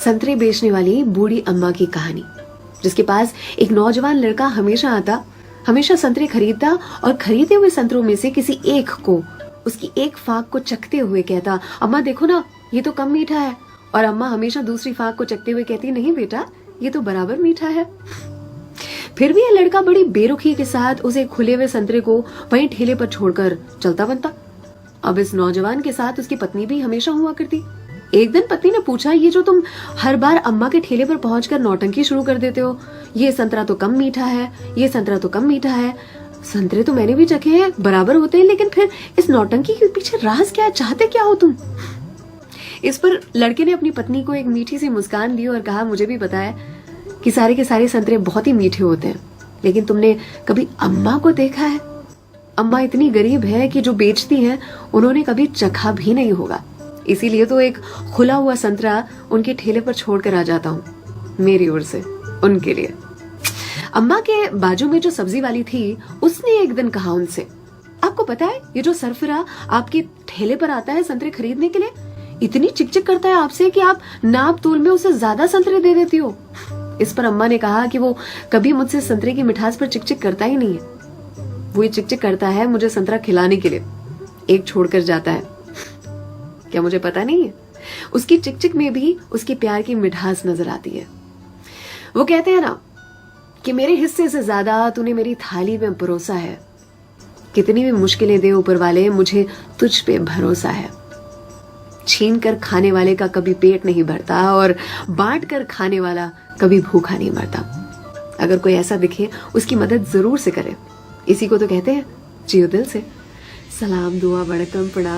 संतरे बेचने वाली बूढ़ी अम्मा की कहानी, जिसके पास एक नौजवान लड़का हमेशा आता, हमेशा संतरे खरीदता और खरीदे हुए संतरों में से किसी एक को, उसकी एक फाक को चखते हुए कहता, अम्मा देखो ना, ये तो कम मीठा है। और अम्मा हमेशा दूसरी फाक को चखते हुए कहती, नहीं बेटा, ये तो बराबर मीठा है। फिर भी यह लड़का बड़ी बेरुखी के साथ उसे खुले हुए संतरे को वहीं ठेले पर छोड़कर चलता बनता। अब इस नौजवान के साथ उसकी पत्नी भी हमेशा हुआ करती। एक दिन पत्नी ने पूछा, ये जो तुम हर बार अम्मा के ठेले पर पहुंचकर नौटंकी शुरू कर देते हो, ये संतरा तो कम मीठा है, ये संतरा तो कम मीठा है। संतरे तो मैंने भी चखे हैं, बराबर होते हैं, लेकिन फिर इस नौटंकी के पीछे राज क्या है, चाहते क्या हो तुम? इस पर लड़के ने अपनी पत्नी को एक मीठी सी मुस्कान दी और कहा, मुझे भी पता है कि सारे के सारे संतरे बहुत ही मीठे होते हैं, लेकिन तुमने कभी अम्मा को देखा है? अम्मा इतनी गरीब है कि जो बेचती हैं उन्होंने कभी चखा भी नहीं होगा, इसीलिए तो एक खुला हुआ संतरा उनके ठेले पर छोड़कर आ जाता हूँ, मेरी ओर से उनके लिए। अम्मा के बाजू में जो सब्जी वाली थी, उसने एक दिन कहा उनसे, आपको पता है ये जो सरफिरा आपके ठेले पर आता है संतरे खरीदने के लिए, इतनी चिकचिक करता है आपसे कि आप नाप तोल में उसे ज्यादा संतरे दे देती हो। इस पर अम्मा ने कहा कि वो कभी मुझसे संतरे की मिठास पर चिकचिक करता ही नहीं है, वो ये चिकचिक करता है मुझे संतरा खिलाने के लिए, एक छोड़कर जाता है। क्या मुझे पता नहीं है? उसकी चिकचिक में भी उसकी प्यार की मिठास नजर आती है। वो कहते हैं ना कि मेरे हिस्से से ज्यादा तूने मेरी थाली में परोसा है, कितनी भी मुश्किलें दे ऊपर वाले, मुझे तुझ पे भरोसा है। छीन कर खाने वाले का कभी पेट नहीं भरता और बांट कर खाने वाला कभी भूखा नहीं मरता। अगर कोई ऐसा दिखे उसकी मदद जरूर से करे, इसी को तो कहते हैं जियो दिल से। सलाम, दुआ, वड़कम, प्रणाम।